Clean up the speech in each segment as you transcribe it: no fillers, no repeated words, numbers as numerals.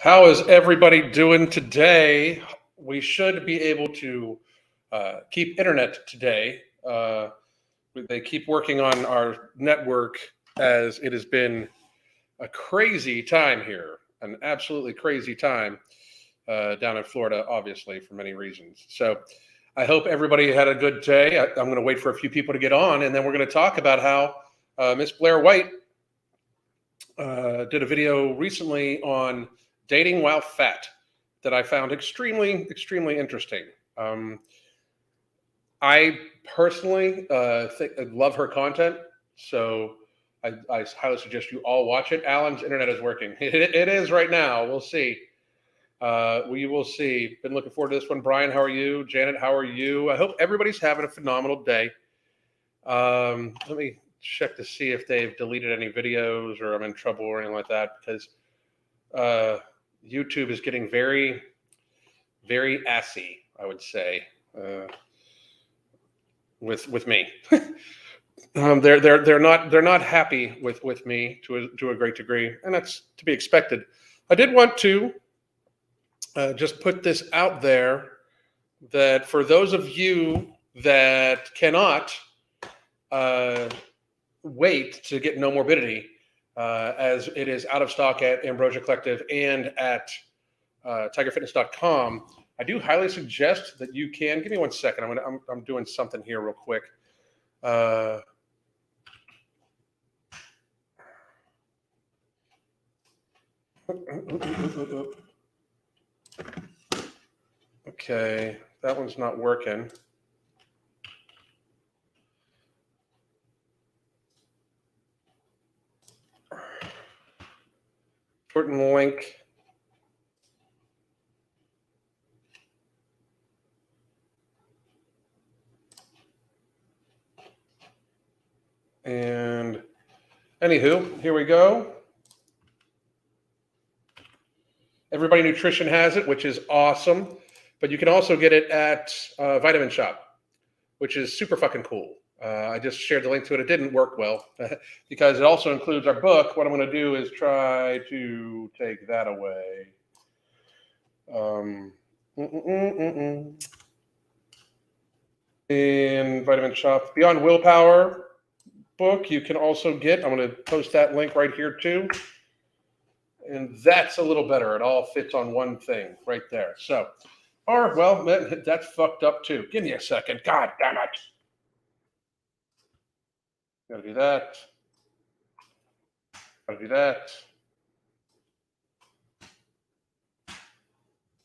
How is everybody doing today? We should be able to keep internet today. They keep working on our network as it has been a crazy time here, an absolutely crazy time down in Florida, obviously, for many reasons. So I hope everybody had a good day. I'm going to wait for a few people to get on, and then we're going to talk about how Miss Blaire White did a video recently on dating while fat that I found extremely, extremely interesting. I personally love her content, so I highly suggest you all watch it. Alan's internet is working. It is right now. We'll see. We will see. Been looking forward to this one. Brian, how are you? Janet, how are you? I hope everybody's having a phenomenal day. Let me check to see if they've deleted any videos or I'm in trouble or anything like that, because YouTube is getting very, very assy, I would say, with me. They're not happy with me to a great degree, and that's to be expected. I did want to just put this out there that for those of you that cannot wait to get No Morbidity, as it is out of stock at Ambrosia Collective and at tigerfitness.com, I do highly suggest that you can give me 1 second. I'm doing something here real quick. Okay, that one's not working. Shorten link. And anywho, here we go. Everybody Nutrition has it, which is awesome. But you can also get it at Vitamin Shop, which is super fucking cool. I just shared the link to it. It didn't work well because it also includes our book. What I'm going to do is try to take that away. In Vitamin Shop, Beyond Willpower book, you can also get. I'm going to post that link right here too. And that's a little better. It all fits on one thing right there. So, or, well, that's fucked up too. Give me a second. God damn it. Gotta do that. Gotta do that.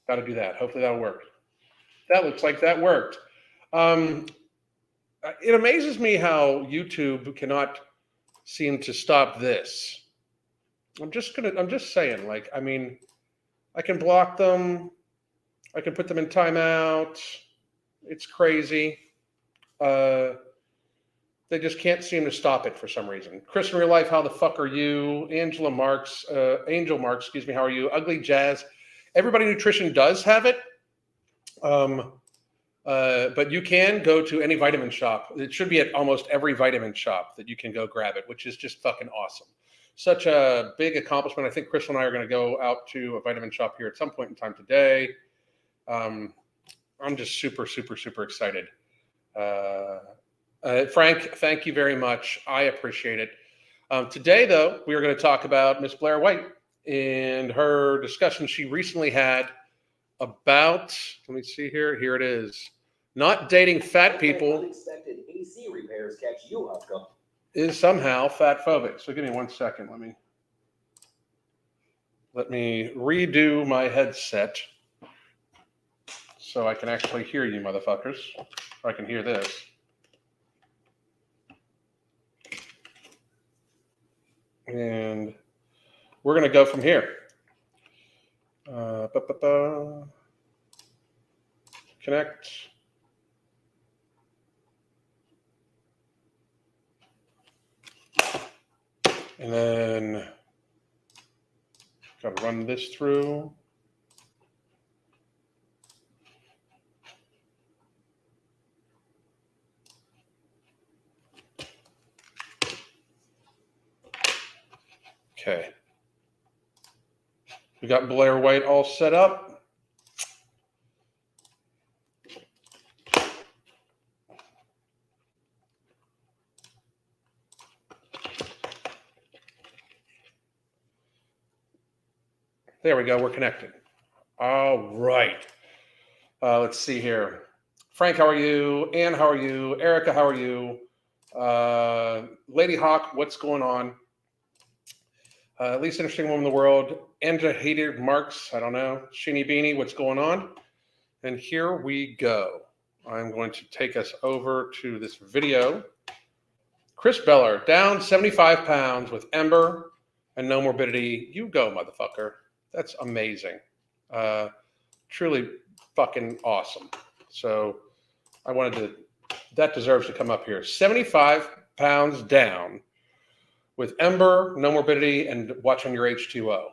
Gotta do that. Hopefully that'll work. That looks like that worked. It amazes me how YouTube cannot seem to stop this. I'm just saying, like, I mean, I can block them. I can put them in timeout. It's crazy. They just can't seem to stop it for some reason. Chris in Real Life, how the fuck are you? Angel Marks, excuse me, how are you? Ugly Jazz. Everybody Nutrition does have it. But you can go to any vitamin shop. It should be at almost every vitamin shop that you can go grab it, which is just fucking awesome. Such a big accomplishment. I think Crystal and I are going to go out to a vitamin shop here at some point in time today. I'm just super, super, super excited. Frank, thank you very much. I appreciate it. Today, though, we are going to talk about Miss Blaire White and her discussion she recently had about, let me see here. Here it is. Not dating fat people unexpected AC repairs catch you off guard is somehow fat phobic. So give me 1 second. Let me redo my headset so I can actually hear you motherfuckers. Or I can hear this. And we're going to go from here. Connect. And then got to run this through. Okay. We got Blaire White all set up. There we go. We're connected. All right. Let's see here. Frank, how are you? Ann, how are you? Erica, how are you? Lady Hawk, what's going on? Least interesting woman in the world. Andra Hated Marks, I don't know. Sheeny Beanie, what's going on? And here we go. I'm going to take us over to this video. Chris Beller, down 75 pounds with Ember and no morbidity. You go, motherfucker. That's amazing. Truly fucking awesome. So I wanted to, that deserves to come up here. 75 pounds down with Ember, no morbidity, and watching your H2O.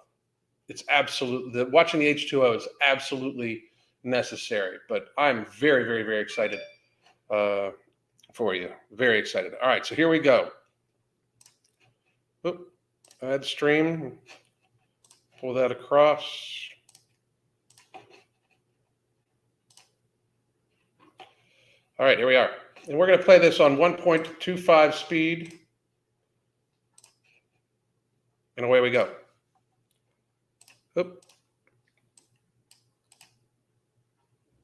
It's absolutely, watching the H2O is absolutely necessary, but I'm very, very, very excited for you. Very excited. All right, so here we go. Oop, add stream, pull that across. All right, here we are. And we're going to play this on 1.25 speed. And away we go. Oop.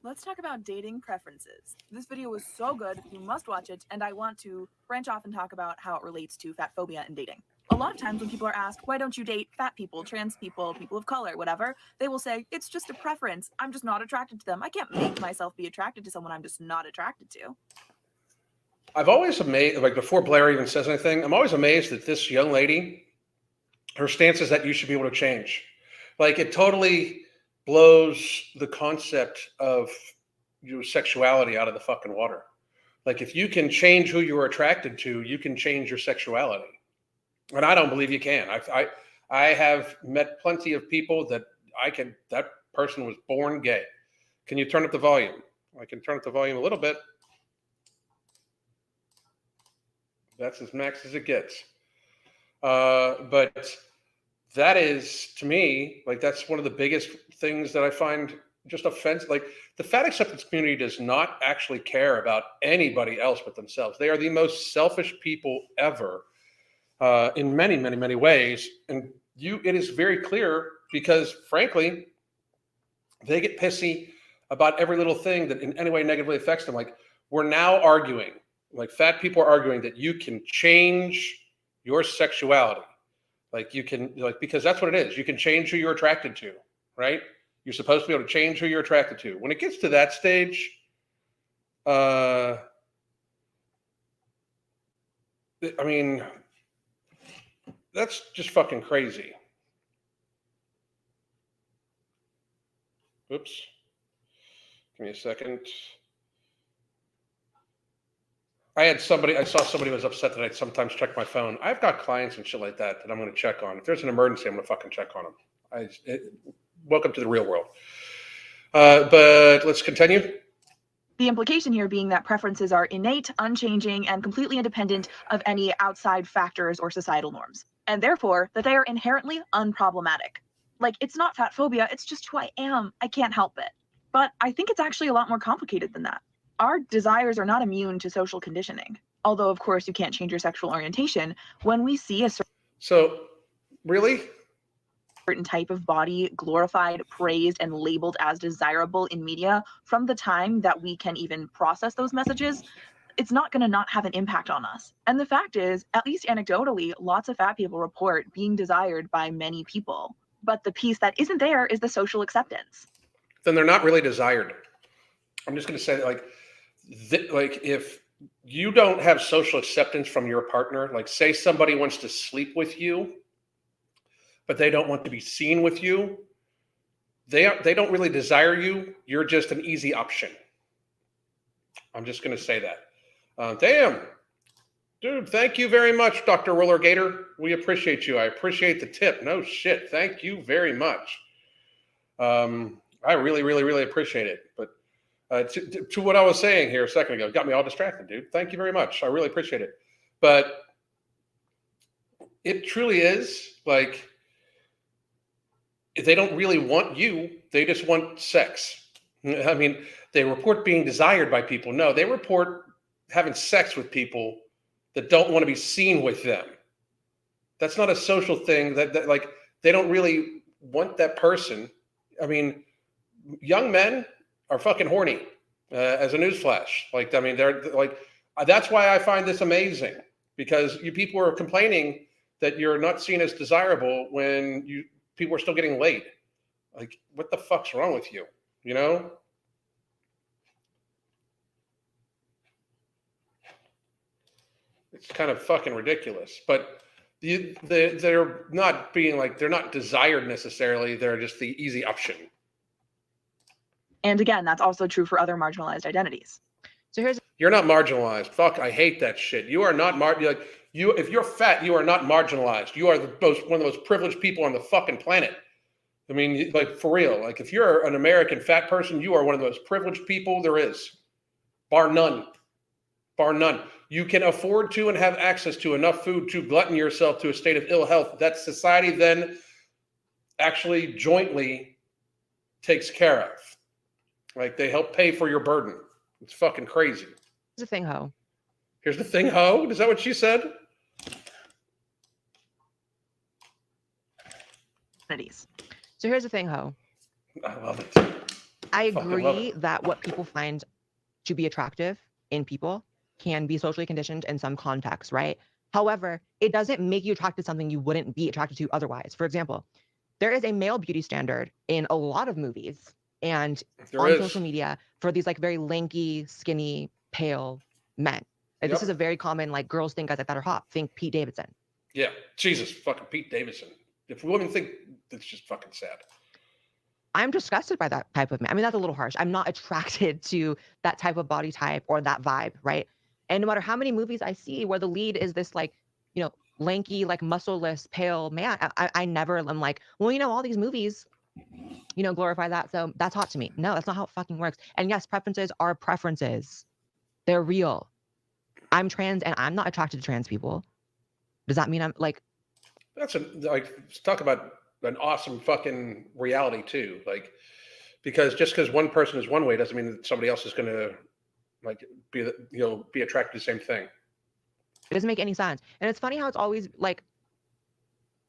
Let's talk about dating preferences. This video was so good, you must watch it, and I want to branch off and talk about how it relates to fat phobia and dating. A lot of times when people are asked, why don't you date fat people, trans people, people of color, whatever, they will say, it's just a preference. I'm just not attracted to them. I can't make myself be attracted to someone I'm just not attracted to. I've always amazed, like before Blaire even says anything, I'm always amazed that this young lady, her stance is that you should be able to change. Like it totally blows the concept of your sexuality out of the fucking water. Like if you can change who you are attracted to, you can change your sexuality. And I don't believe you can. I have met plenty of people that that person was born gay. Can you turn up the volume? I can turn up the volume a little bit. That's as max as it gets. But that is, to me, like that's one of the biggest things that I find just offensive. Like the fat acceptance community does not actually care about anybody else but themselves. They are the most selfish people ever in many, many, many ways. And it is very clear because, frankly, they get pissy about every little thing that in any way negatively affects them. Like we're now arguing, like fat people are arguing that you can change your sexuality. Like you can, like, because that's what it is. You can change who you're attracted to, right? You're supposed to be able to change who you're attracted to. When it gets to that stage, I mean, that's just fucking crazy. Oops. Give me a second. I saw somebody was upset that I sometimes check my phone. I've got clients and shit like that I'm going to check on. If there's an emergency, I'm going to fucking check on them. Welcome to the real world. But let's continue. The implication here being that preferences are innate, unchanging, and completely independent of any outside factors or societal norms, and therefore that they are inherently unproblematic. Like, it's not fat phobia, it's just who I am. I can't help it. But I think it's actually a lot more complicated than that. Our desires are not immune to social conditioning. Although, of course, you can't change your sexual orientation. When we see a really? certain type of body glorified, praised, and labeled as desirable in media, from the time that we can even process those messages, it's not going to not have an impact on us. And the fact is, at least anecdotally, lots of fat people report being desired by many people. But the piece that isn't there is the social acceptance. Then they're not really desired. I'm just going to say, like if you don't have social acceptance from your partner, like say somebody wants to sleep with you, but they don't want to be seen with you, they don't really desire you. You're just an easy option. I'm just going to say that. Damn. Dude, thank you very much, Dr. Roller Gator. We appreciate you. I appreciate the tip. No shit. Thank you very much. I really, really, really appreciate it. But to what I was saying here a second ago, got me all distracted, dude. Thank you very much. I really appreciate it. But it truly is like they don't really want you. They just want sex. I mean, they report being desired by people. No, they report having sex with people that don't want to be seen with them. That's not a social thing. That like they don't really want that person. I mean, young men are fucking horny. As a newsflash, like I mean, they're like that's why I find this amazing because you people are complaining that you're not seen as desirable when you people are still getting laid. Like, what the fuck's wrong with you? You know? It's kind of fucking ridiculous. But they're not being like they're not desired necessarily. They're just the easy option. And again, that's also true for other marginalized identities. So you're not marginalized. Fuck, I hate that shit. You are not like you. If you're fat, you are not marginalized. You are one of the most privileged people on the fucking planet. I mean, like for real. Like if you're an American fat person, you are one of the most privileged people there is, bar none. Bar none. You can afford to and have access to enough food to glutton yourself to a state of ill health that society then actually jointly takes care of. Like they help pay for your burden. It's fucking crazy. Here's the thing, ho. Here's the thing, ho. Is that what she said? So here's the thing, ho. I love it. I Fucking agree love it. that what people find to be attractive in people can be socially conditioned in some contexts, right? However, it doesn't make you attracted to something you wouldn't be attracted to otherwise. For example, there is a male beauty standard in a lot of movies and on social media for these like very lanky, skinny, pale men. Like, this is a very common, like girls think guys like that are hot. Think Pete Davidson. Yeah, Jesus, fucking Pete Davidson. If women think it's just fucking sad. I'm disgusted by that type of man. I mean, that's a little harsh. I'm not attracted to that type of body type or that vibe, right? And no matter how many movies I see where the lead is this like, you know, lanky, like muscleless, pale man, I never am like, well, you know, all these movies, you know, glorify that. So that's hot to me. No, that's not how it fucking works. And yes, preferences are preferences. They're real. I'm trans and I'm not attracted to trans people. Does that mean I'm like... That's like, talk about an awesome fucking reality too. Like, because just because one person is one way doesn't mean that somebody else is going to like be attracted to the same thing. It doesn't make any sense. And it's funny how it's always like,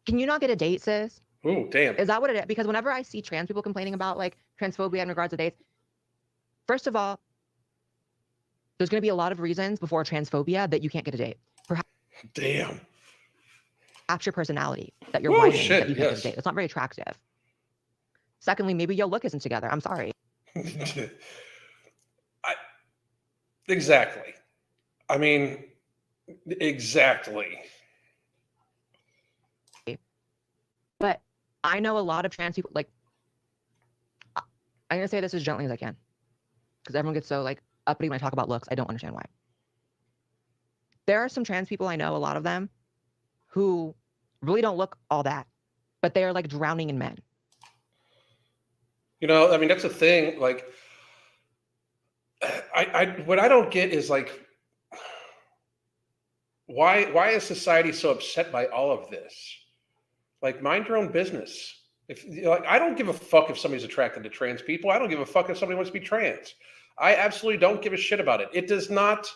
can you not get a date, sis? Ooh, damn. Is that what it is? Because whenever I see trans people complaining about like transphobia in regards to dates, first of all, there's going to be a lot of reasons before transphobia that you can't get a date. Perhaps damn. Perhaps your personality, that you're whining that you can't get a yes. date. It's not very attractive. Secondly, maybe your look isn't together. I'm sorry. Exactly. I mean, exactly. But I know a lot of trans people, like, I'm going to say this as gently as I can, because everyone gets so, like, uppity when I talk about looks. I don't understand why. There are some trans people I know, a lot of them, who really don't look all that, but they are, like, drowning in men. You know, I mean, that's the thing. Like, what I don't get is, like, why is society so upset by all of this? Like, mind your own business. If like, I don't give a fuck if somebody's attracted to trans people. I don't give a fuck if somebody wants to be trans. I absolutely don't give a shit about it. It does not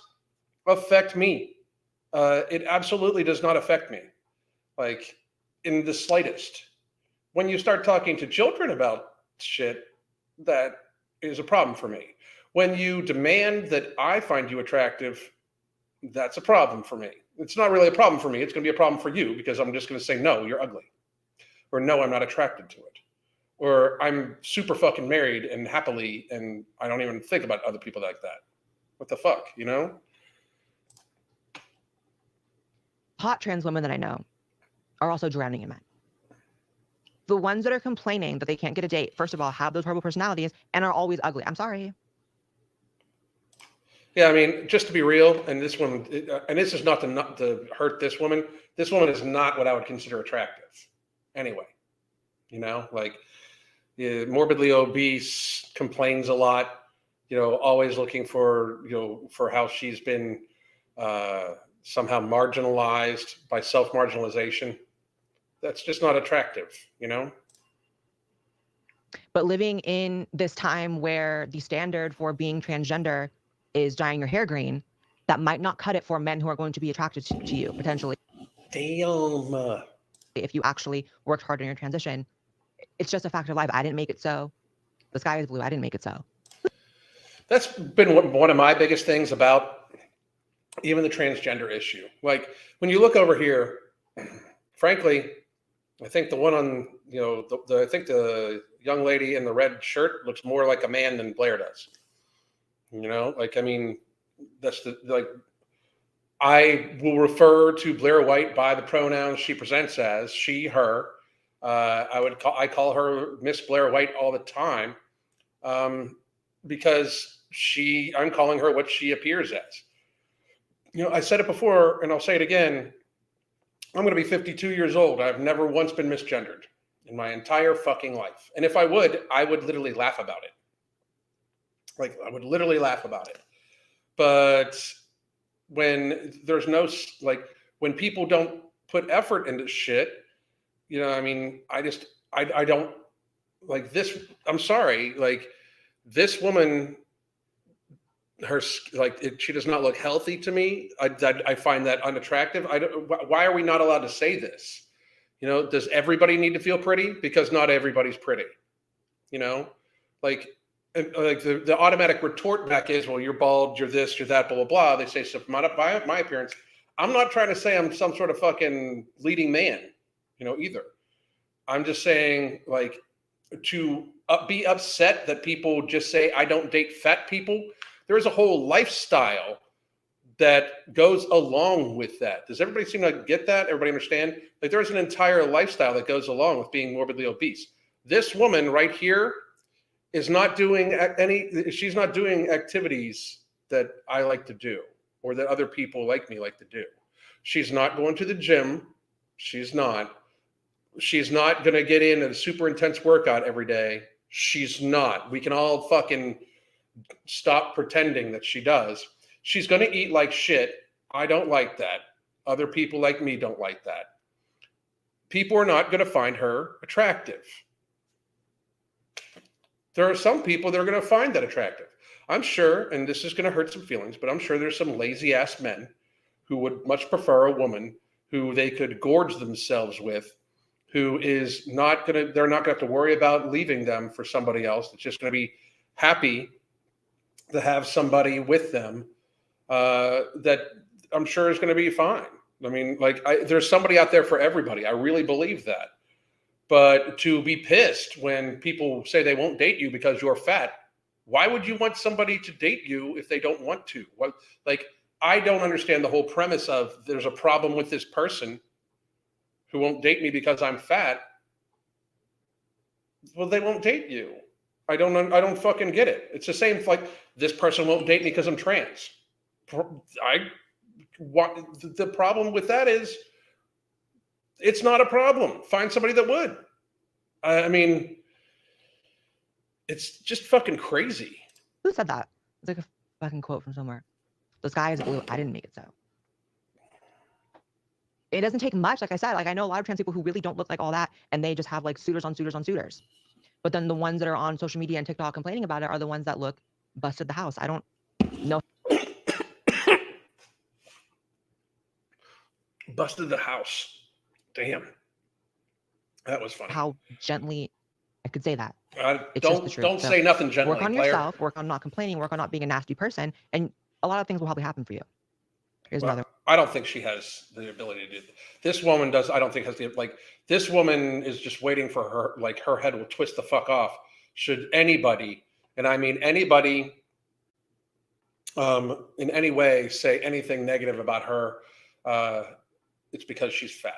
affect me. It absolutely does not affect me, like, in the slightest. When you start talking to children about shit, that is a problem for me. When you demand that I find you attractive, that's a problem for me. It's not really a problem for me. It's going to be a problem for you because I'm just going to say, no, you're ugly. Or no, I'm not attracted to it. Or I'm super fucking married and happily, and I don't even think about other people like that. What the fuck, you know? Hot trans women that I know are also drowning in men. The ones that are complaining that they can't get a date, first of all, have those horrible personalities and are always ugly. I'm sorry. Yeah, I mean, just to be real, and this one, and this is not to hurt this woman. This woman is not what I would consider attractive. Anyway, you know, like, morbidly obese, complains a lot, you know, always looking for, you know, for how she's been somehow marginalized by self-marginalization. That's just not attractive, you know? But living in this time where the standard for being transgender is dyeing your hair green, that might not cut it for men who are going to be attracted to you potentially. Damn. If you actually worked hard on your transition, it's just a fact of life. I didn't make it so. The sky is blue. I didn't make it so. That's been one of my biggest things about even the transgender issue. Like when you look over here, frankly, I think the one on, I think the young lady in the red shirt looks more like a man than Blaire does. I mean, I will refer to Blaire White by the pronouns she presents as, she, her. I call her Miss Blaire White all the time, because I'm calling her what she appears as. I said it before and I'll say it again. I'm going to be 52 years old. I've never once been misgendered in my entire fucking life. And if I would literally laugh about it. Like, I would literally laugh about it. But when there's no, when people don't put effort into shit, I mean, I don't like this. I'm sorry. Like, this woman, she does not look healthy to me. I find that unattractive. Why are we not allowed to say this? Does everybody need to feel pretty? Because not everybody's pretty. The automatic retort back is, well, you're bald, you're this, you're that, blah, blah, blah. They say, so my appearance, I'm not trying to say I'm some sort of fucking leading man, either. I'm just saying, like, to be upset that people just say, I don't date fat people. There is a whole lifestyle that goes along with that. Does everybody seem to get that? Everybody understand? Like, there's an entire lifestyle that goes along with being morbidly obese. This woman right here is not doing she's not doing activities that I like to do or that other people like me like to do. She's not going to the gym. She's not going to get in a super intense workout every day. She's not. We can all fucking stop pretending that she does. She's going to eat like shit. I don't like that. Other people like me don't like that. People are not going to find her attractive. There are some people that are going to find that attractive. I'm sure, and this is going to hurt some feelings, but I'm sure there's some lazy ass men who would much prefer a woman who they could gorge themselves with, who is not going to, they're not going to have to worry about leaving them for somebody else. It's just going to be happy to have somebody with them that I'm sure is going to be fine. I mean, there's somebody out there for everybody. I really believe that. But to be pissed when people say they won't date you because you're fat, why would you want somebody to date you if they don't want to? I don't understand the whole premise of there's a problem with this person who won't date me because I'm fat. Well, they won't date you. I don't fucking get it. It's the same like this person won't date me because I'm trans. The problem with that is it's not a problem. Find somebody that would. I mean, it's just fucking crazy. Who said that? It's like a fucking quote from somewhere. The sky is blue. I didn't make it so. It doesn't take much. Like I said, I know a lot of trans people who really don't look like all that, and they just have like suitors on suitors on suitors. But then the ones that are on social media and TikTok complaining about it are the ones that look busted the house. I don't know. Busted the house. Damn. That was funny. How gently I could say that. Don't say nothing gently. Work on Blaire. yourself, work on not complaining, work on not being a nasty person, and a lot of things will probably happen for you. Here's another. I don't think she has the ability to do that. This woman does. I don't think has the this woman is just waiting for her head will twist the fuck off. Should anybody, and I mean anybody, in any way say anything negative about her, it's because she's fat.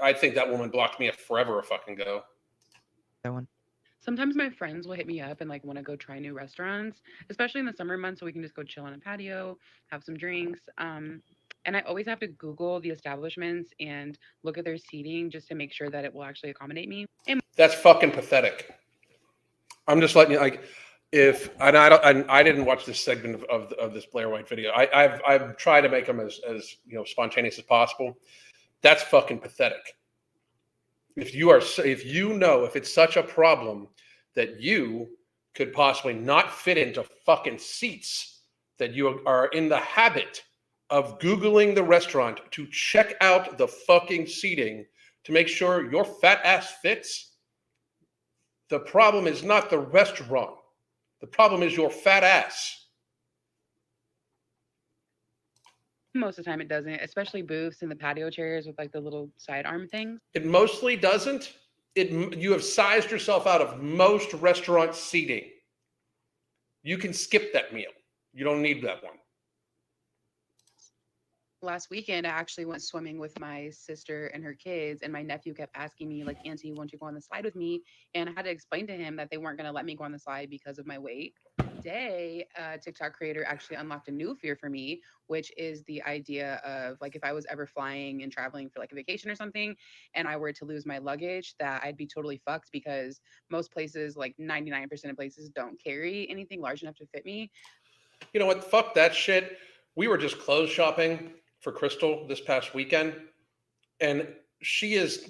I think that woman blocked me forever a fucking go. Other one. Sometimes my friends will hit me up and want to go try new restaurants, especially in the summer months, so we can just go chill on a patio, have some drinks. And I always have to Google the establishments and look at their seating just to make sure that it will actually accommodate me. That's fucking pathetic. I'm just letting you I didn't watch this segment of this Blaire White video. I've tried to make them as spontaneous as possible. That's fucking pathetic. If it's such a problem that you could possibly not fit into fucking seats, that you are in the habit of Googling the restaurant to check out the fucking seating to make sure your fat ass fits. The problem is not the restaurant. The problem is your fat ass. Most of the time it doesn't, especially booths and the patio chairs with like the little sidearm things. It mostly doesn't. You have sized yourself out of most restaurant seating. You can skip that meal. You don't need that one. Last weekend, I actually went swimming with my sister and her kids, and my nephew kept asking me, like, Auntie, won't you go on the slide with me? And I had to explain to him that they weren't going to let me go on the slide because of my weight. Today, a TikTok creator actually unlocked a new fear for me, which is the idea of like if I was ever flying and traveling for like a vacation or something, and I were to lose my luggage, that I'd be totally fucked because most places, like 99% of places, don't carry anything large enough to fit me. You know what? Fuck that shit. We were just clothes shopping for Crystal this past weekend, and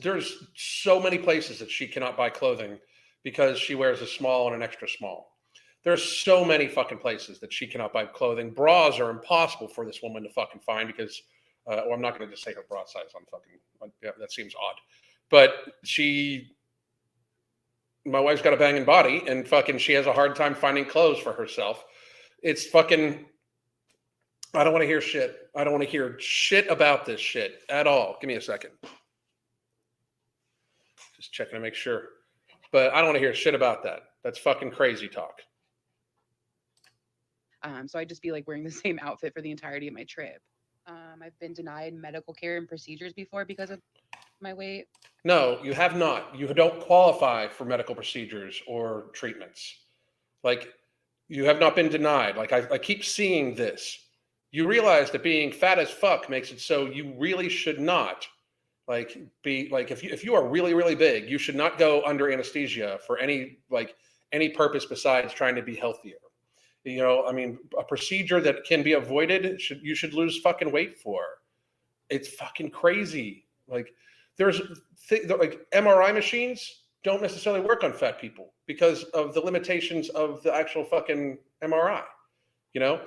there's so many places that she cannot buy clothing because she wears a small and an extra small. There's so many fucking places that she cannot buy clothing. Bras are impossible for this woman to fucking find because, well, I'm not going to just say her bra size on fucking, yeah, that seems odd. But my wife's got a banging body and fucking she has a hard time finding clothes for herself. It's fucking, I don't want to hear shit. I don't want to hear shit about this shit at all. Give me a second. Just checking to make sure. But I don't want to hear shit about that. That's fucking crazy talk. So I'd just be like wearing the same outfit for the entirety of my trip. I've been denied medical care and procedures before because of my weight. No, you have not. You don't qualify for medical procedures or treatments. Like, you have not been denied. Like, I keep seeing this. You realize that being fat as fuck makes it so you really should not, like, be like, if you are really, really big, you should not go under anesthesia for any purpose besides trying to be healthier. You know, I mean, a procedure that can be avoided, you should lose fucking weight for. It's fucking crazy. Like, like MRI machines don't necessarily work on fat people because of the limitations of the actual fucking MRI. You know,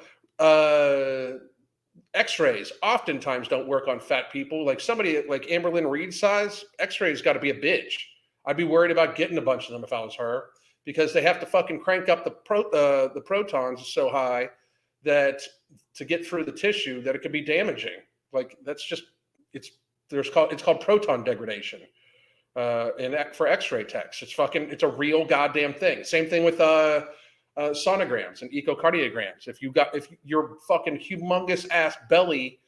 X-rays oftentimes don't work on fat people. Like somebody like Amberlynn Reed's size, X-rays got to be a bitch. I'd be worried about getting a bunch of them if I was her, because they have to fucking crank up the protons so high that to get through the tissue that it could be damaging. Like that's just it's called proton degradation. And for X-ray techs, it's a real goddamn thing. Same thing with sonograms and echocardiograms. If your fucking humongous ass belly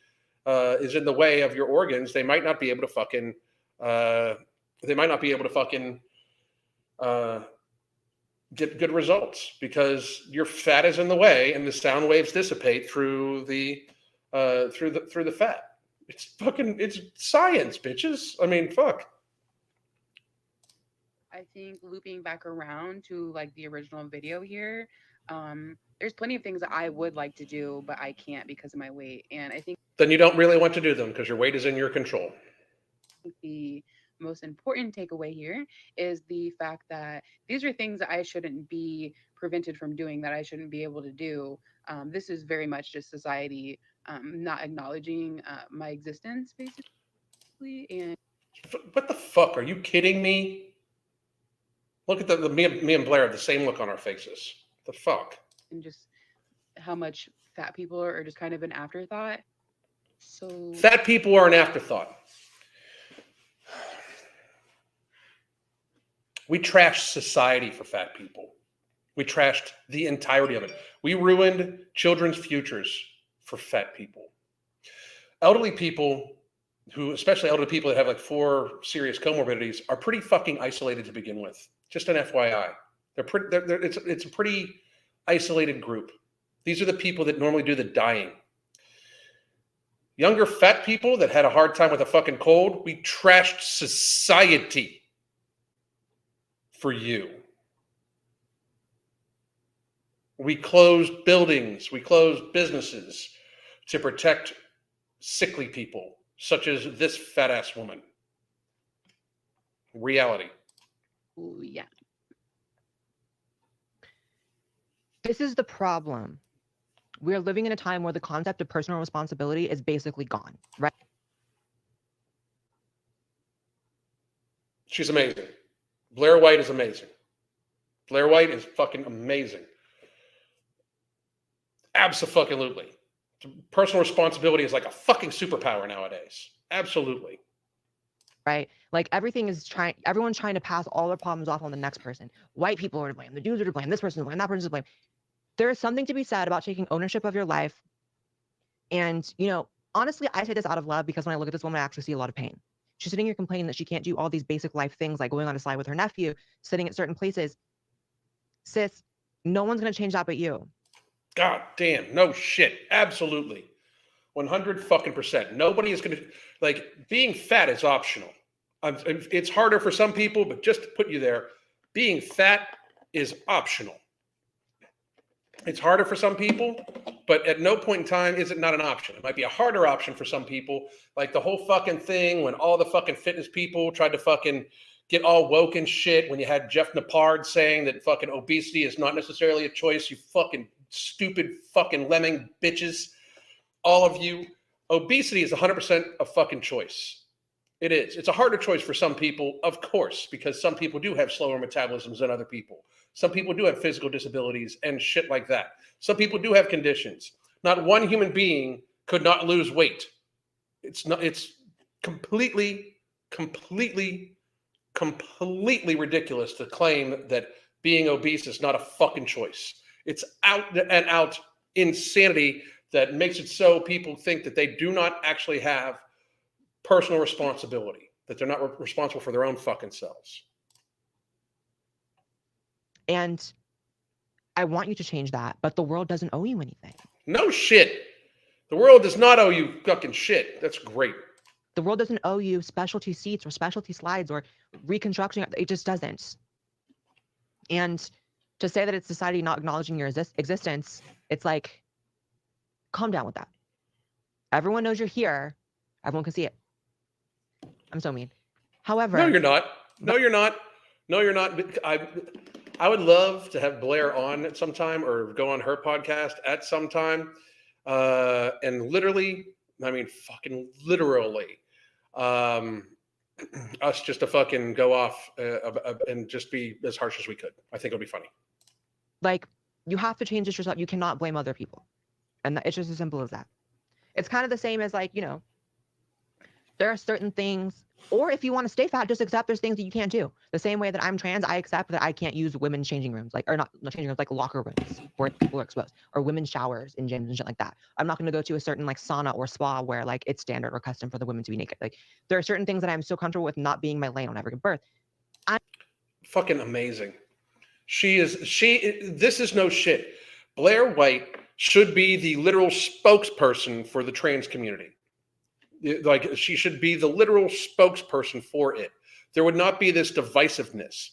is in the way of your organs, they might not be able to fucking get good results because your fat is in the way and the sound waves dissipate through the fat. It's science, bitches. I mean, fuck. I think looping back around to like the original video here, there's plenty of things that I would like to do, but I can't because of my weight. And I think then you don't really want to do them because your weight is in your control. The most important takeaway here is the fact that these are things that I shouldn't be prevented from doing, that I shouldn't be able to do. This is very much just society not acknowledging my existence, basically. And what the fuck? Are you kidding me? Look at me and Blaire have the same look on our faces. The fuck? And just how much fat people are just kind of an afterthought. So fat people are an afterthought. We trashed society for fat people. We trashed the entirety of it. We ruined children's futures for fat people. Elderly people especially elderly people that have like 4 serious comorbidities, are pretty fucking isolated to begin with. Just an FYI. It's a pretty isolated group. These are the people that normally do the dying. Younger fat people that had a hard time with a fucking cold, we trashed society for you. We closed buildings, we closed businesses to protect sickly people, such as this fat ass woman. Reality. Ooh, yeah. This is the problem. We're living in a time where the concept of personal responsibility is basically gone, right? She's amazing. Blaire White is amazing. Blaire White is fucking amazing. Absolutely. Personal responsibility is like a fucking superpower nowadays. Absolutely. Right? Like everyone's trying to pass all their problems off on the next person. White people are to blame, the dudes are to blame, this person's to blame, that person's to blame. There is something to be said about taking ownership of your life. And, honestly, I say this out of love because when I look at this woman, I actually see a lot of pain. She's sitting here complaining that she can't do all these basic life things like going on a slide with her nephew, sitting at certain places. Sis, no one's going to change that but you. God damn. No shit. Absolutely. 100 fucking %. Nobody is going to, like, being fat is optional. It's harder for some people, but just to put you there, being fat is optional. It's harder for some people, but at no point in time is it not an option. It might be a harder option for some people, like the whole fucking thing when all the fucking fitness people tried to fucking get all woke and shit, when you had Jeff Nippard saying that fucking obesity is not necessarily a choice, you fucking stupid fucking lemming bitches. All of you, obesity is 100% a fucking choice. It is. It's a harder choice for some people, of course, because some people do have slower metabolisms than other people. Some people do have physical disabilities and shit like that. Some people do have conditions. Not one human being could not lose weight. It's completely ridiculous to claim that being obese is not a fucking choice. It's out and out insanity that makes it so people think that they do not actually have personal responsibility, that they're not responsible for their own fucking selves. And I want you to change that, but the world doesn't owe you anything. No shit. The world does not owe you fucking shit. That's great. The world doesn't owe you specialty seats or specialty slides or reconstruction. It just doesn't. And to say that it's society not acknowledging your existence, it's like, calm down with that. Everyone knows you're here. Everyone can see it. I'm so mean. However, no, you're not. No, you're not. No, you're not. I would love to have Blaire on at some time or go on her podcast at some time. And literally, I mean, fucking literally, us just to fucking go off and just be as harsh as we could. I think it'll be funny. Like, you have to change this yourself. You cannot blame other people. And it's just as simple as that. It's kind of the same as like, there are certain things, or if you want to stay fat, just accept there's things that you can't do. The same way that I'm trans, I accept that I can't use women's changing rooms, or not changing rooms, like locker rooms where people are exposed, or women's showers in gyms and shit like that. I'm not going to go to a certain like sauna or spa where like it's standard or custom for the women to be naked. Like there are certain things that I'm so comfortable with not being my lane when I give birth. Fucking amazing. This is no shit. Blaire White should be the literal spokesperson for the trans community. Like she should be the literal spokesperson for it. There would not be this divisiveness.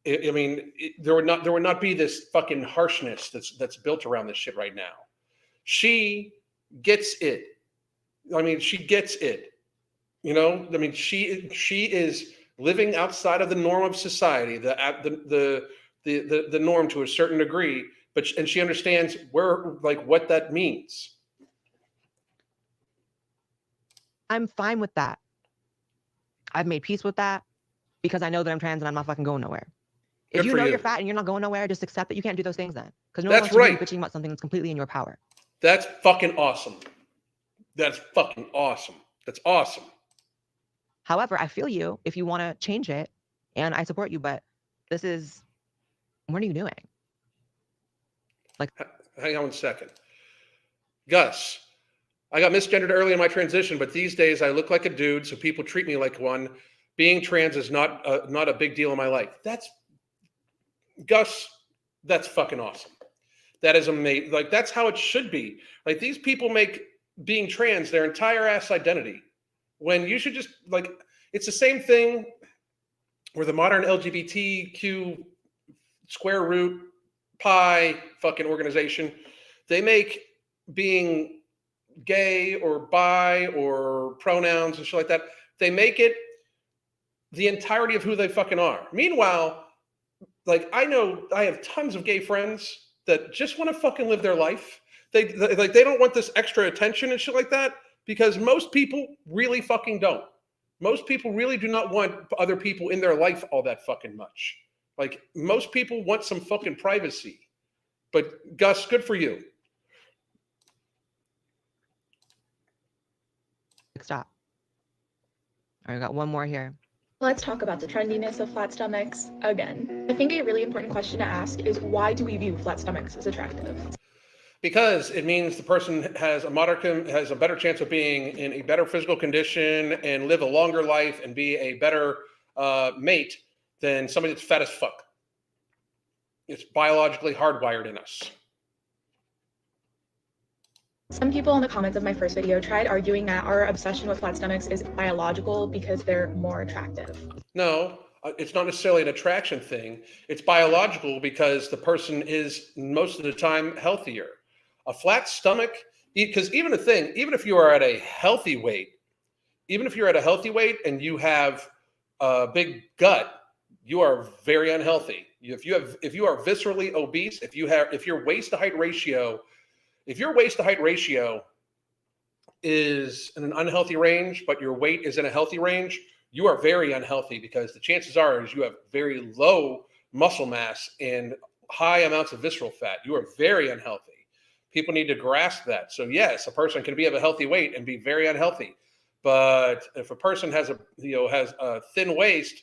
There would not be this fucking harshness that's built around this shit right now. She gets it. I mean, she gets it. She is living outside of the norm of society, the norm to a certain degree, and she understands what that means. I'm fine with that. I've made peace with that because I know that I'm trans and I'm not fucking going nowhere. If you know you're fat and you're not going nowhere, just accept that you can't do those things then. Because no one wants to be bitching about something that's completely in your power. That's fucking awesome. That's fucking awesome. That's awesome. However, I feel you if you want to change it, and I support you, but what are you doing? Like, hang on 1 second. Gus, I got misgendered early in my transition, but these days I look like a dude, so people treat me like one. Being trans is not a big deal in my life. Gus, that's fucking awesome. That is amazing. Like, that's how it should be. Like, these people make being trans their entire ass identity, when you should just, like, it's the same thing where the modern LGBTQ square root pi fucking organization, they make being gay or bi or pronouns and shit like that, they make it the entirety of who they fucking are. Meanwhile, like, I know I have tons of gay friends that just want to fucking live their life. They don't want this extra attention and shit like that, because most people really fucking don't. Most people really do not want other people in their life all that fucking much. Like, most people want some fucking privacy. But Gus, good for you. Stop. All right, I got one more here. Let's talk about the trendiness of flat stomachs again. I think a really important question to ask is, why do we view flat stomachs as attractive? Because it means the person has a better chance of being in a better physical condition and live a longer life and be a better mate than somebody that's fat as fuck. It's biologically hardwired in us. Some people in the comments of my first video tried arguing that our obsession with flat stomachs is biological because they're more attractive. No, it's not necessarily an attraction thing. It's biological because the person is most of the time healthier. A flat stomach, because even if you are at a healthy weight, and you have a big gut, you are very unhealthy. If you are viscerally obese, if your waist to height ratio is in an unhealthy range, but your weight is in a healthy range, you are very unhealthy, because the chances are is you have very low muscle mass and high amounts of visceral fat. You are very unhealthy. People need to grasp that. So yes, a person can be of a healthy weight and be very unhealthy. But if a person has a thin waist,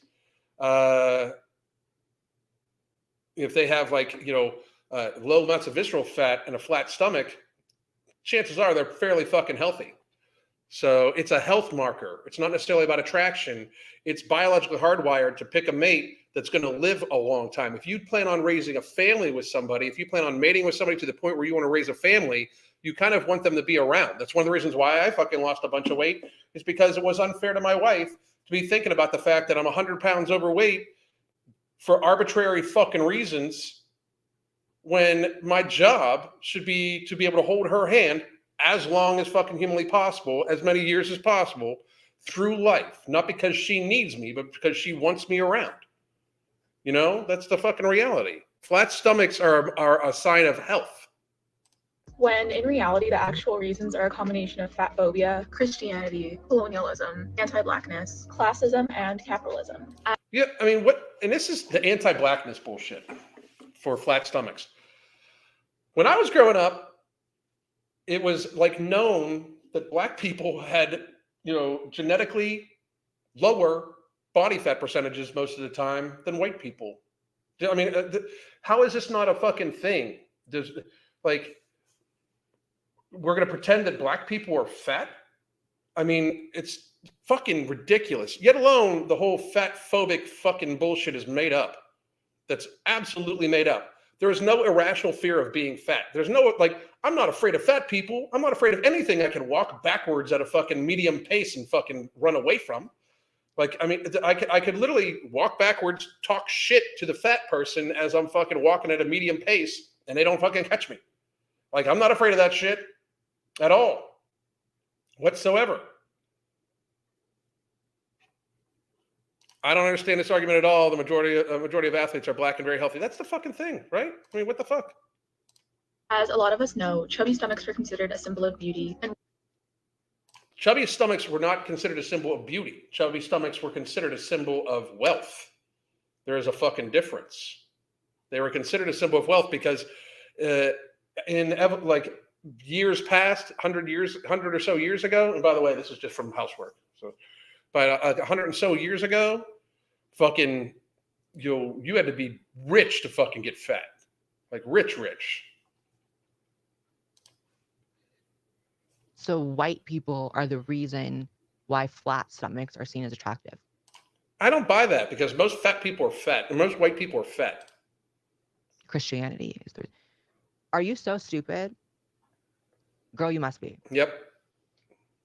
if they have low amounts of visceral fat and a flat stomach, chances are they're fairly fucking healthy. So it's a health marker. It's not necessarily about attraction. It's biologically hardwired to pick a mate that's going to live a long time. If you plan on raising a family with somebody, if you plan on mating with somebody to the point where you want to raise a family, you kind of want them to be around. That's one of the reasons why I fucking lost a bunch of weight, is because it was unfair to my wife to be thinking about the fact that I'm 100 pounds overweight for arbitrary fucking reasons, when my job should be to be able to hold her hand as long as fucking humanly possible, as many years as possible through life. Not because she needs me, but because she wants me around. You know, that's the fucking reality. Flat stomachs are a sign of health. When in reality, the actual reasons are a combination of fat phobia, Christianity, colonialism, anti-blackness, classism, and capitalism. Yeah, I mean, and this is the anti-blackness bullshit for flat stomachs. When I was growing up, it was like known that black people had, genetically lower body fat percentages most of the time than white people. I mean, how is this not a fucking thing? We're going to pretend that black people are fat? I mean, it's fucking ridiculous. Yet alone, the whole fat phobic fucking bullshit is made up. That's absolutely made up. There is no irrational fear of being fat. There's no, I'm not afraid of fat people. I'm not afraid of anything I can walk backwards at a fucking medium pace and fucking run away from. I could literally walk backwards, talk shit to the fat person as I'm fucking walking at a medium pace, and they don't fucking catch me. I'm not afraid of that shit at all, whatsoever. I don't understand this argument at all. The majority of athletes are black and very healthy. That's the fucking thing, right? I mean, what the fuck? As a lot of us know, chubby stomachs were considered a symbol of beauty. And chubby stomachs were not considered a symbol of beauty. Chubby stomachs were considered a symbol of wealth. There is a fucking difference. They were considered a symbol of wealth because in years past, 100 or so years ago, and by the way, this is just from housework. So, but 100 and so years ago, fucking, you had to be rich to fucking get fat, rich. So white people are the reason why flat stomachs are seen as attractive. I don't buy that, because most fat people are fat and most white people are fat. Christianity is the. Are you so stupid? Girl, you must be. Yep.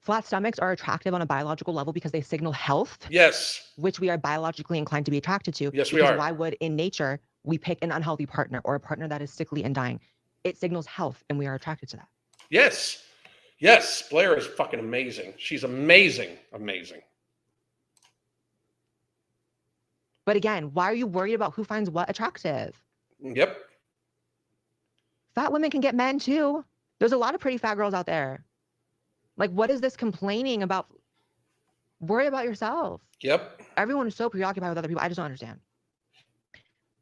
Flat stomachs are attractive on a biological level because they signal health. Yes. Which we are biologically inclined to be attracted to. Yes, we are. Why would, in nature, we pick an unhealthy partner or a partner that is sickly and dying? It signals health, and we are attracted to that. Yes. Yes. Blaire is fucking amazing. She's amazing. Amazing. But again, why are you worried about who finds what attractive? Yep. fat women can get men too. There's a lot of pretty fat girls out there. Like, what is this complaining about? Worry about yourself. Yep. Everyone is so preoccupied with other people. I just don't understand.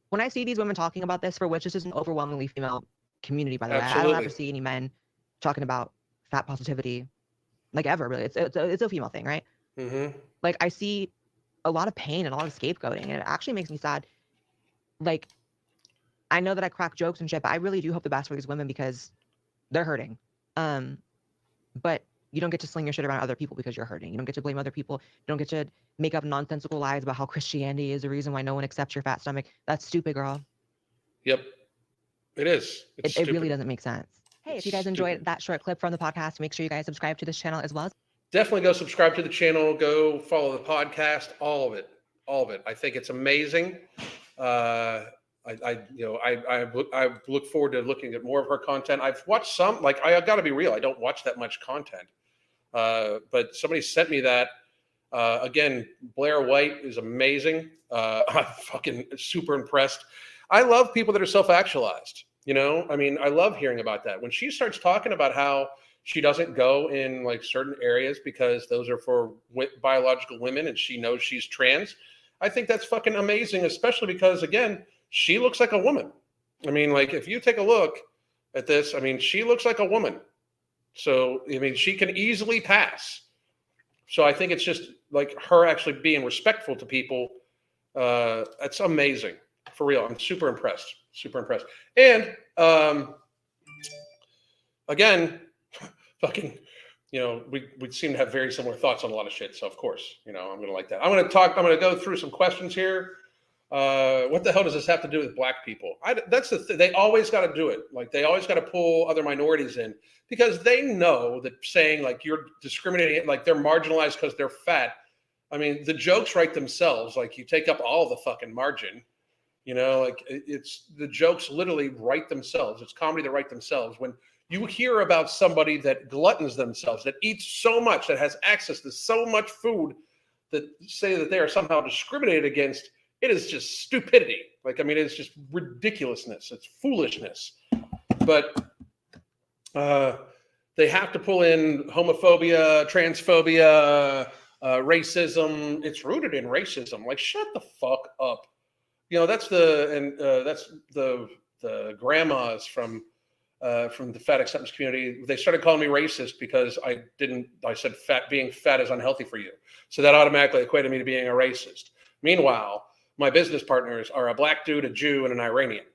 When I see these women talking about this, for which this is an overwhelmingly female community, by the way, I don't ever Absolutely. see any men talking about fat positivity, like ever, really. It's a female thing, right? Mm-hmm. Like, I see a lot of pain and a lot of scapegoating, and it actually makes me sad. Like, I know that I crack jokes and shit, but I really do hope the best for these women because they're hurting. But you don't get to sling your shit around other people because you're hurting. You don't get to blame other people. You don't get to make up nonsensical lies about how Christianity is the reason why no one accepts your fat stomach. That's stupid, girl. Yep. It is. It's It really doesn't make sense. Hey, if you guys It's enjoyed stupid. that short clip from the podcast, make sure you guys subscribe to this channel as well. Definitely go subscribe to the channel. Go follow the podcast. All of it. All of it. I think it's amazing. I look forward to looking at more of her content. I've watched some. Like, I got to be real. I don't watch that much content. But somebody sent me that. Again, Blaire White is amazing. I'm fucking super impressed. I love people that are self-actualized. You know, I mean, I love hearing about that. When she starts talking about how she doesn't go in like certain areas because those are for biological women and she knows she's trans, I think that's fucking amazing, especially because, again, she looks like a woman. I mean, like, if you take a look at this, I mean, she looks like a woman. So, I mean, she can easily pass. So I think it's just like her actually being respectful to people. That's amazing. For real. I'm super impressed. Super impressed. And again, fucking, you know, we seem to have very similar thoughts on a lot of shit. So of course, you know, I'm going to like that. I'm going to go through some questions here. What the hell does this have to do with black people? That's the thing. They always got to do it. Like, they always got to pull other minorities in because they know that saying like you're discriminating, like they're marginalized because they're fat. I mean, the jokes write themselves. Like, you take up all the fucking margin, you know, like it's the jokes literally write themselves. It's comedy that write themselves. When you hear about somebody that gluttons themselves, that eats so much, that has access to so much food, that say that they are somehow discriminated against, it is just stupidity. Like, I mean, it's just ridiculousness. It's foolishness. But they have to pull in homophobia, transphobia, racism. It's rooted in racism. Like, shut the fuck up. You know, that's the grandmas from the fat acceptance community. They started calling me racist because I said being fat is unhealthy for you. So that automatically equated me to being a racist. Meanwhile, my business partners are a black dude, a Jew, and an Iranian.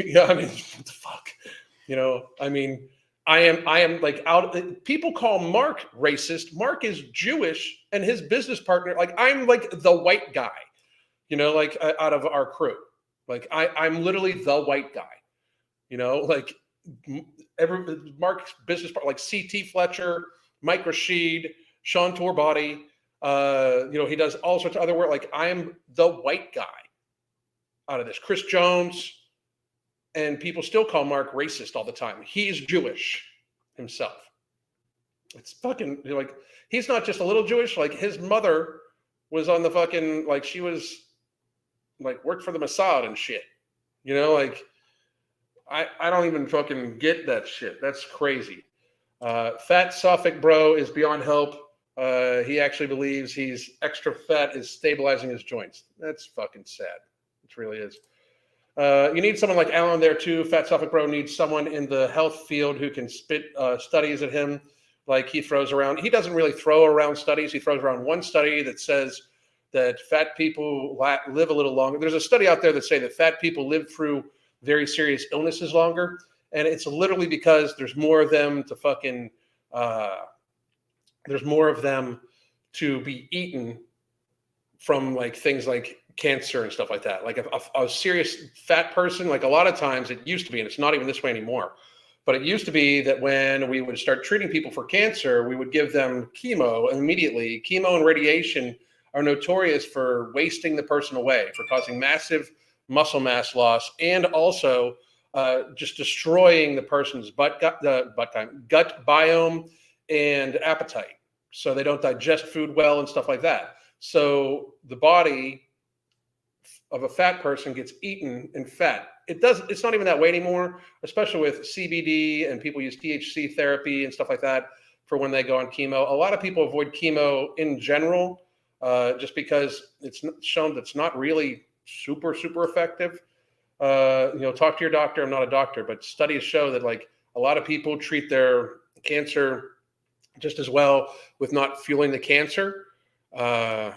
Yeah, I mean, what the fuck? You know, I mean, I am like people call Mark racist. Mark is Jewish, and his business partner, like, I'm like the white guy, you know, like out of our crew. Like, I'm literally the white guy, you know, like Mark's business partner, like CT Fletcher, Mike Rashid, Sean Torbody. You know, he does all sorts of other work. Like, I am the white guy out of this. Chris Jones, and people still call Mark racist all the time. He's Jewish himself. It's fucking, like, he's not just a little Jewish. Like, his mother was on the fucking, like, she was like worked for the Mossad and shit. You know, like, I don't even fucking get that shit. That's crazy. Fat Suffolk bro is beyond help. He actually believes he's extra fat is stabilizing his joints. That's fucking sad. It really is. You need someone like Alan there too. Fat Suffolk bro needs someone in the health field who can spit studies at him like he throws around. He doesn't really throw around studies. He throws around one study that says that fat people live a little longer. There's a study out there that say that fat people live through very serious illnesses longer. And it's literally because there's more of them to fucking, there's more of them to be eaten from like things like cancer and stuff like that. Like a serious fat person, like a lot of times it used to be, and it's not even this way anymore, but it used to be that when we would start treating people for cancer, we would give them chemo immediately. Chemo and radiation are notorious for wasting the person away, for causing massive muscle mass loss, and also just destroying the person's gut biome and appetite. So they don't digest food well and stuff like that. So the body of a fat person gets eaten in fat. It's not even that way anymore, especially with CBD, and people use THC therapy and stuff like that for when they go on chemo. A lot of people avoid chemo in general, just because it's shown that's not really super effective. Talk to your doctor. I'm not a doctor, but studies show that like a lot of people treat their cancer just as well with not fueling the cancer by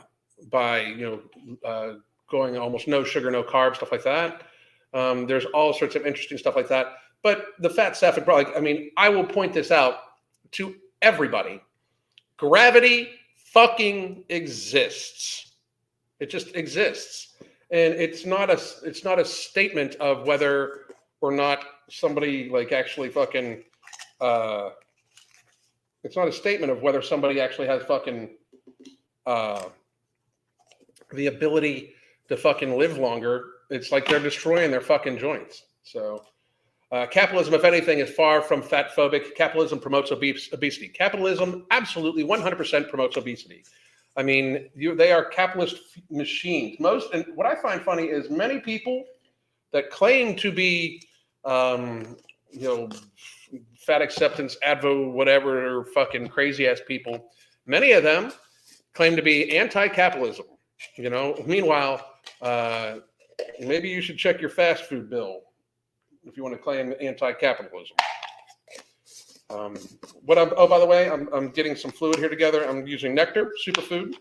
going almost no sugar, no carbs, stuff like that. There's all sorts of interesting stuff like that. But the fat stuff, I will point this out to everybody. Gravity fucking exists. It just exists. And it's not a statement of whether or not somebody like actually fucking it's not a statement of whether somebody actually has fucking the ability to fucking live longer. It's like they're destroying their fucking joints. So capitalism, if anything, is far from fat phobic. Capitalism promotes obesity. Capitalism absolutely 100% promotes obesity. I mean, they are capitalist machines. And what I find funny is many people that claim to be, fat acceptance, advo, whatever, fucking crazy ass people. Many of them claim to be anti-capitalism. Meanwhile, maybe you should check your fast food bill if you want to claim anti-capitalism. By the way, I'm getting some fluid here together. I'm using nectar, superfood,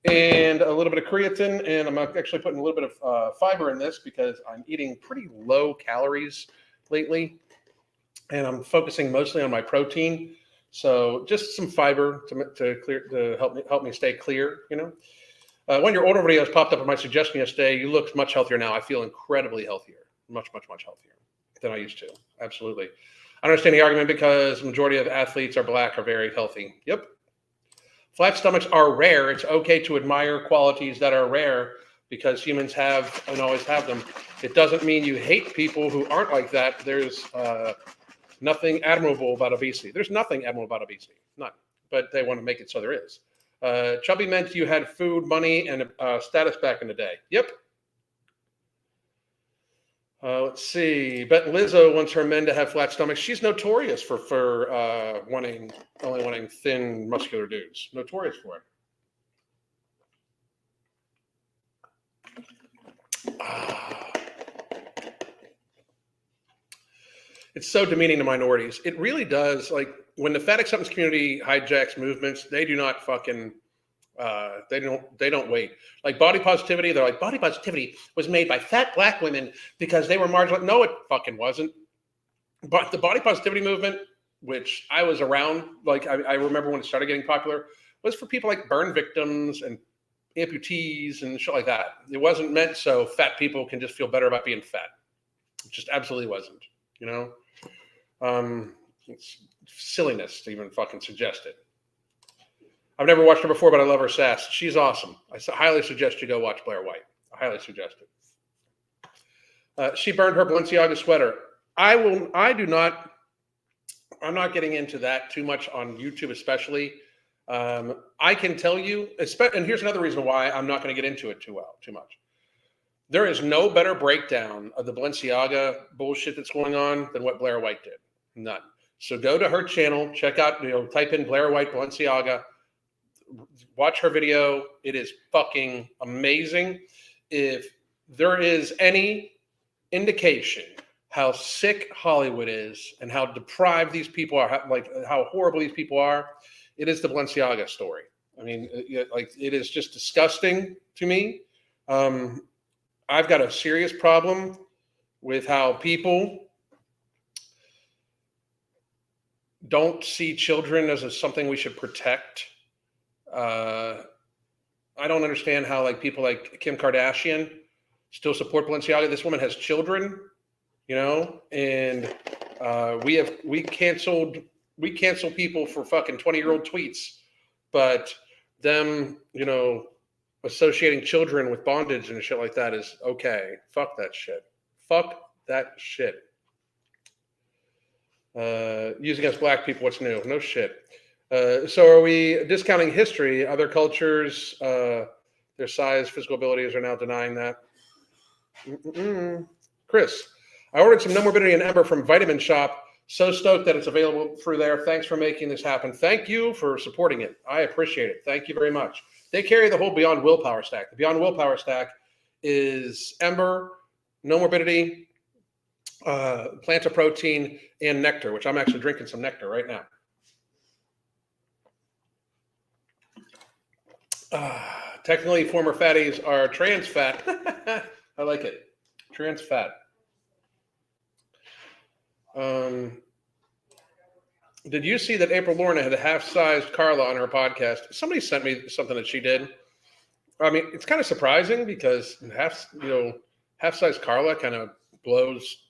and a little bit of creatine, and I'm actually putting a little bit of fiber in this because I'm eating pretty low calories lately, and I'm focusing mostly on my protein. So just some fiber to help me stay clear. One of your older videos popped up in my suggestion yesterday. You look much healthier now. I feel incredibly healthier, much healthier than I used to. Absolutely. I understand the argument because the majority of athletes are black, are very healthy. Yep. Flat stomachs are rare. It's okay to admire qualities that are rare because humans have and always have them. It doesn't mean you hate people who aren't like that. There's nothing admirable about obesity. There's nothing admirable about obesity. None. But they want to make it so there is. Chubby meant you had food, money, and status back in the day. Yep. Let's see. Bet Lizzo wants her men to have flat stomachs. She's notorious for only wanting thin, muscular dudes. Notorious for it. It's so demeaning to minorities. It really does. Like when the fat acceptance community hijacks movements, they do not fucking. They don't wait. Like body positivity, they're like, body positivity was made by fat black women because they were marginalized. No, it fucking wasn't. But the body positivity movement, which I was around, like I remember when it started getting popular, was for people like burn victims and amputees and shit like that. It wasn't meant so fat people can just feel better about being fat. It just absolutely wasn't, It's silliness to even fucking suggest it. I've never watched her before, but I love her sass. She's awesome. I highly suggest you go watch Blaire White. I highly suggest it. She burned her Balenciaga sweater. I'm not getting into that too much on YouTube, especially. I can tell you, and here's another reason why I'm not going to get into it too much. There is no better breakdown of the Balenciaga bullshit that's going on than what Blaire White did. None. So go to her channel, check out, type in Blaire White Balenciaga. Watch her video. It is fucking amazing. If there is any indication how sick Hollywood is and how deprived these people are, like how horrible these people are, it is the Balenciaga story. I mean, it is just disgusting to me. I've got a serious problem with how people don't see children as something we should protect. I don't understand how people like Kim Kardashian still support Balenciaga. This woman has children, and we cancel people for fucking 20-year-old tweets, but them, associating children with bondage and shit like that is okay. Fuck that shit. Fuck that shit. Using us black people, what's new? No shit. So are we discounting history? Other cultures, their size, physical abilities are now denying that. Chris, I ordered some No Morbidity and Ember from Vitamin Shop. So stoked that it's available through there. Thanks for making this happen. Thank you for supporting it. I appreciate it. Thank you very much. They carry the whole Beyond Willpower stack. The Beyond Willpower stack is Ember, No Morbidity, Planta Protein, and Nectar, which I'm actually drinking some Nectar right now. Technically, former fatties are trans fat. I like it. Trans fat. Did you see that April Lorna had a half-sized Carla on her podcast? Somebody sent me something that she did. I mean, it's kind of surprising because half-sized Carla kind of blows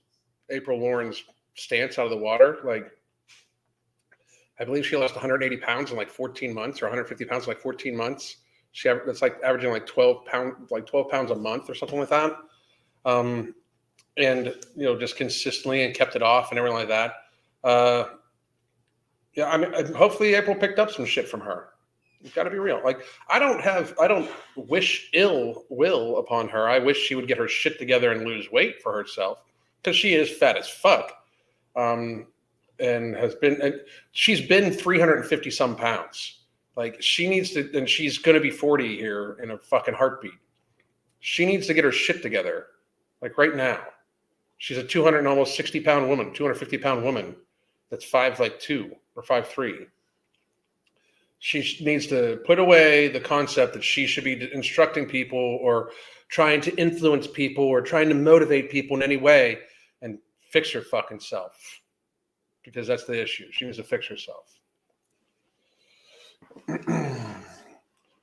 April Lauren's stance out of the water. Like, I believe she lost 180 pounds in like 14 months, or 150 pounds in like 14 months. That's like averaging like 12 pounds a month or something like that. And just consistently, and kept it off and everything like that. Yeah, I mean, hopefully April picked up some shit from her. You've got to be real. Like, I don't wish ill will upon her. I wish she would get her shit together and lose weight for herself, because she is fat as fuck. And she's been 350 some pounds. Like, she needs to, and she's going to be 40 here in a fucking heartbeat. She needs to get her shit together, like right now. She's a 200 and almost 60 pound woman, 250 pound woman that's 5'2" or 5'3". She needs to put away the concept that she should be instructing people or trying to influence people or trying to motivate people in any way, and fix her fucking self, because that's the issue. She needs to fix herself.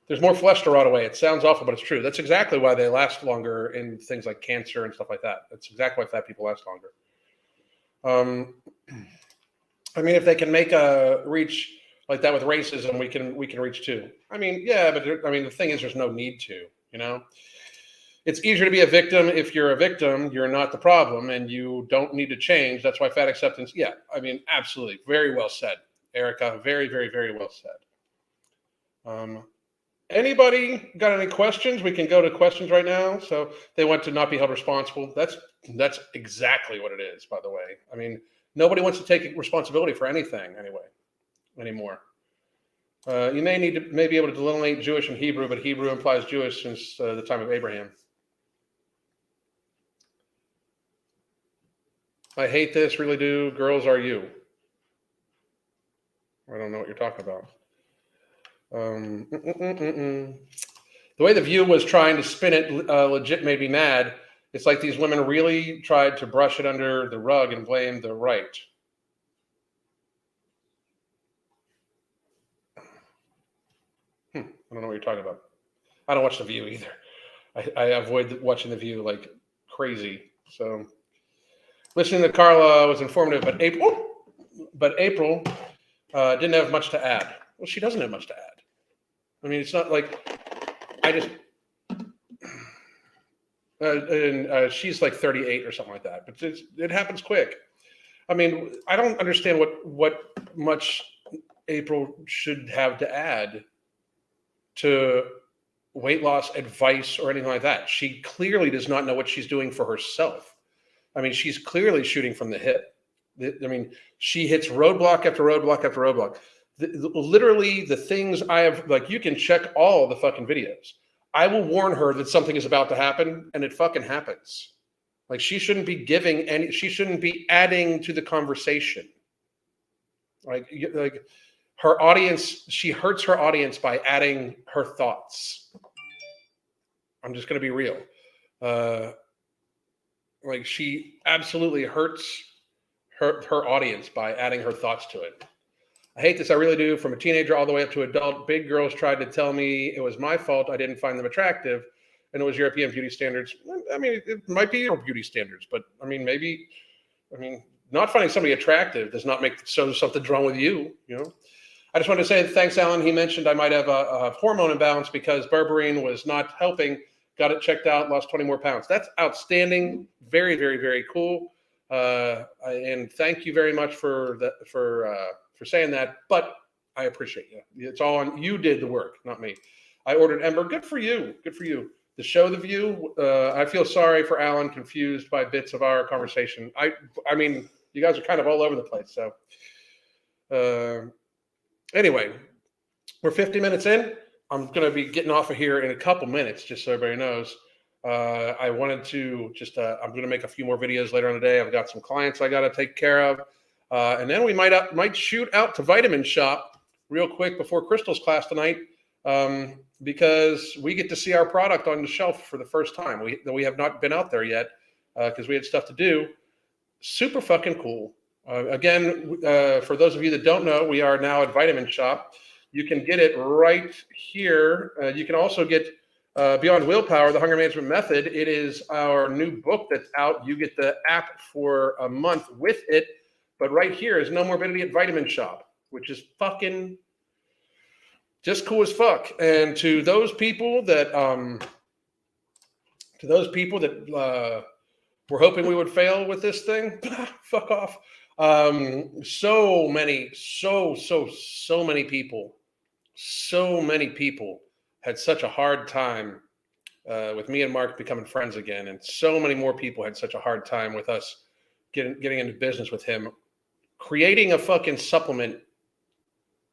There's more flesh to rot away. It sounds awful, but it's true. That's exactly why they last longer in things like cancer and stuff like that. That's exactly why fat people last longer. I mean, if they can make a reach like that with racism, we can reach too. I mean, yeah, but the thing is, there's no need to. It's easier to be a victim if you're a victim. You're not the problem, and you don't need to change. That's why fat acceptance. Yeah, I mean, absolutely, very well said, Erica. Very, very, very well said. Anybody got any questions? We can go to questions right now. So they want to not be held responsible. That's exactly what it is, by the way. I mean, nobody wants to take responsibility for anything anymore. You may be able to delineate Jewish and Hebrew, but Hebrew implies Jewish since the time of Abraham. I hate this, really do. Girls are you. I don't know what you're talking about. The way The View was trying to spin it legit made me mad. It's like these women really tried to brush it under the rug and blame the right. I don't know what you're talking about. I don't watch The View either. I avoid watching The View like crazy. So listening to Carla was informative, but April didn't have much to add. Well, she doesn't have much to add. I mean, it's not like she's like 38 or something like that, but it happens quick. I mean, I don't understand what much April should have to add to weight loss advice or anything like that. She clearly does not know what she's doing for herself. I mean, she's clearly shooting from the hip. I mean, she hits roadblock after roadblock after roadblock. Literally, the things I have, like, you can check all the fucking videos. I will warn her that something is about to happen, and it fucking happens. Like, she shouldn't be she shouldn't be adding to the conversation. Like her audience, she hurts her audience by adding her thoughts. I'm just going to be real. Like, she absolutely hurts her audience by adding her thoughts to it. I hate this, I really do. From a teenager all the way up to adult, big girls tried to tell me it was my fault I didn't find them attractive, and it was European beauty standards. I mean, it might be your beauty standards, but I mean, not finding somebody attractive does not make something's wrong with you. I just wanted to say thanks, Alan. He mentioned I might have a hormone imbalance because berberine was not helping. Got it checked out, lost 20 more pounds. That's outstanding. Very, very, very cool. And thank you very much for saying that. But I appreciate you. It's all on you. Did the work, not me. I ordered Ember. Good for you. Good for you. the show The View. I feel sorry for Alan, confused by bits of our conversation. I mean, you guys are kind of all over the place. So anyway, we're 50 minutes in. I'm going to be getting off of here in a couple minutes, just so everybody knows. I wanted to just, I'm going to make a few more videos later on today. I've got some clients I got to take care of. And then we might shoot out to Vitamin Shop real quick before Crystal's class tonight, because we get to see our product on the shelf for the first time. We have not been out there yet because we had stuff to do. Super fucking cool. Again, for those of you that don't know, we are now at Vitamin Shop. You can get it right here. You can also get Beyond Willpower, the Hunger Management Method. It is our new book that's out. You get the app for a month with it. But right here is No Morbidity at Vitamin Shop, which is fucking just cool as fuck. And to those people that were hoping we would fail with this thing, fuck off. So many people had such a hard time with me and Mark becoming friends again, and so many more people had such a hard time with us getting into business with him, creating a fucking supplement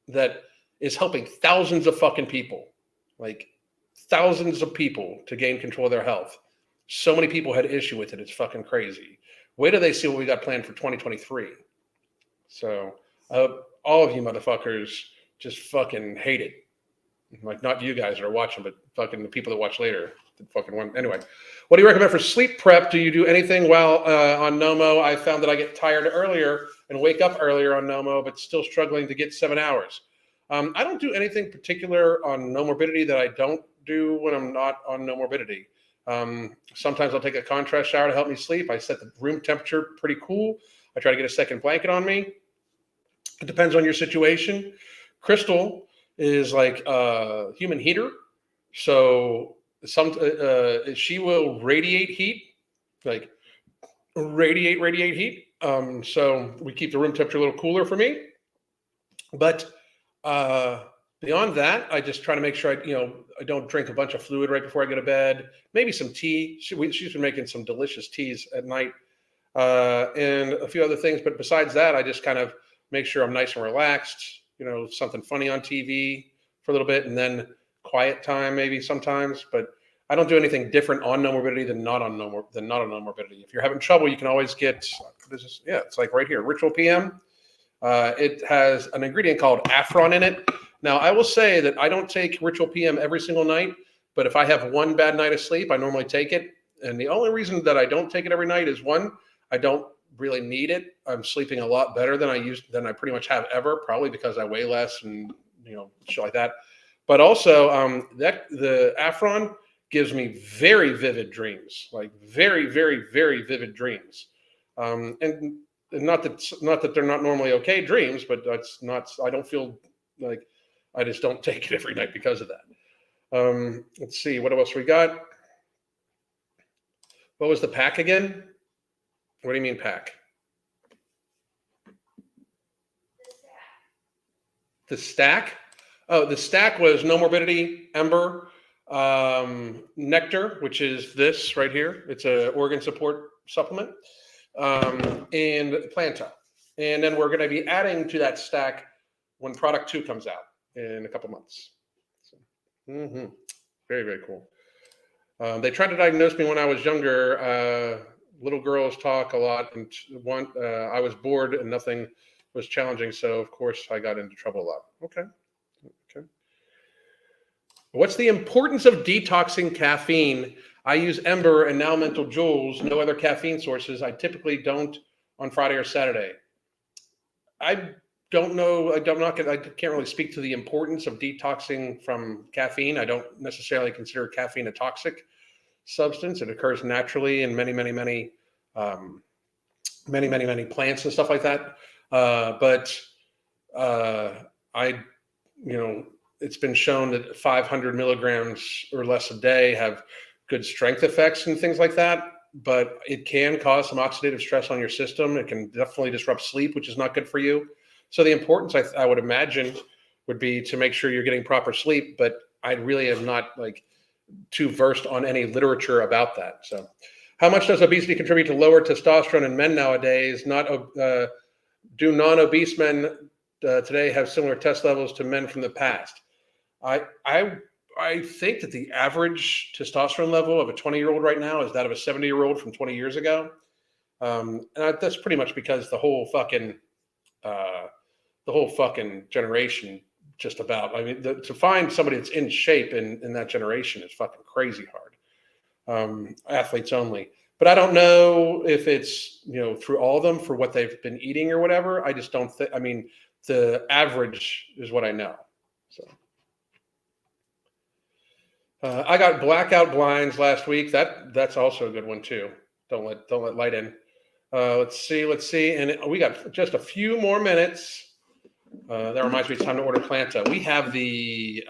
that is helping thousands of fucking people, like thousands of people, to gain control of their health. So many people had issue with it. It's fucking crazy. Wait till they see what we got planned for 2023. So all of you motherfuckers just fucking hate it. Like, not you guys that are watching, but fucking the people that watch later. The fucking one. Anyway, what do you recommend for sleep prep? Do you do anything while on Nomo? I found that I get tired earlier and wake up earlier on Nomo, but still struggling to get 7 hours. I don't do anything particular on No Morbidity that I don't do when I'm not on No Morbidity. Sometimes I'll take a contrast shower to help me sleep. I set the room temperature pretty cool. I try to get a second blanket on me. It depends on your situation. Crystal is like a human heater. So she will radiate heat, like radiate heat. So we keep the room temperature a little cooler for me. But beyond that, I just try to make sure I don't drink a bunch of fluid right before I go to bed. Maybe some tea. She's been making some delicious teas at night, and a few other things. But besides that, I just kind of make sure I'm nice and relaxed. Something funny on TV for a little bit, and then quiet time maybe sometimes. But I don't do anything different on No Morbidity than not on No Morbidity. If you're having trouble, you can always get this. It's like right here, Ritual PM. It has an ingredient called Afron in it. Now, I will say that I don't take Ritual PM every single night, but if I have one bad night of sleep, I normally take it. And the only reason that I don't take it every night is, one, I don't really need it. I'm sleeping a lot better than I pretty much have ever, probably because I weigh less and shit like that. But also, the Afron gives me very vivid dreams, like very, very, very vivid dreams. And not that they're not normally okay dreams, but that's not. I don't feel like I just don't take it every night because of that. Let's see, what else we got? What was the pack again? What do you mean pack? The stack? Oh, the stack was No Morbidity, Ember, Nectar, which is this right here. It's an organ support supplement, and Planta. And then we're going to be adding to that stack when product 2 comes out in a couple months. So, very, very cool. They tried to diagnose me when I was younger. Little girls talk a lot, and I was bored and nothing was challenging, so of course I got into trouble a lot. Okay. What's the importance of detoxing caffeine? I use Ember and now Mental Jewels, no other caffeine sources. I typically don't on Friday or Saturday. I don't know. I can't really speak to the importance of detoxing from caffeine. I don't necessarily consider caffeine a toxic substance. It occurs naturally in many plants and stuff like that. But it's been shown that 500 milligrams or less a day have good strength effects and things like that. But it can cause some oxidative stress on your system. It can definitely disrupt sleep, which is not good for you. So the importance, I would imagine, would be to make sure you're getting proper sleep. But I really am not too versed on any literature about that. So, how much does obesity contribute to lower testosterone in men nowadays? Do non-obese men today have similar test levels to men from the past? I think that the average testosterone level of a 20-year-old right now is that of a 70-year-old from 20 years ago. That's pretty much because the whole fucking generation, just about. I mean, to find somebody that's in shape in that generation is fucking crazy hard. Athletes only. But I don't know if it's, through all of them for what they've been eating or whatever. I just don't think, I mean, the average is what I know. So I got blackout blinds last week. That's also a good one too. Don't let light in. Let's see. And we got just a few more minutes. That reminds me, it's time to order Planta. We have the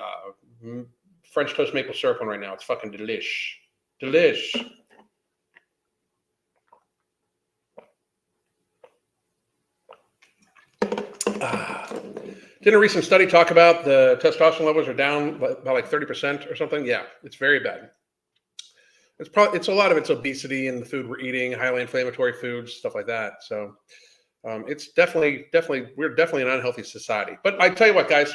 French toast maple syrup one right now. It's fucking delish. Didn't a recent study talk about the testosterone levels are down by like 30% or something? Yeah, it's very bad. It's a lot of it's obesity and the food we're eating, highly inflammatory foods, stuff like that. So it's definitely we're definitely an unhealthy society. But I tell you what, guys,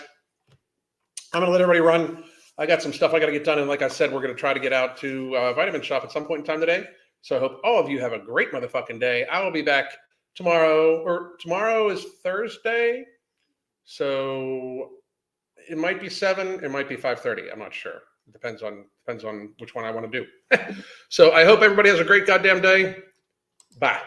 I'm gonna let everybody run. I got some stuff I got to get done, and like I said, we're gonna try to get out to Vitamin Shop at some point in time today. So I hope all of you have a great motherfucking day. I will be back tomorrow, or tomorrow is Thursday. So it might be 7, it might be 5:30. I'm not sure. It depends on which one I want to do. So I hope everybody has a great goddamn day. Bye.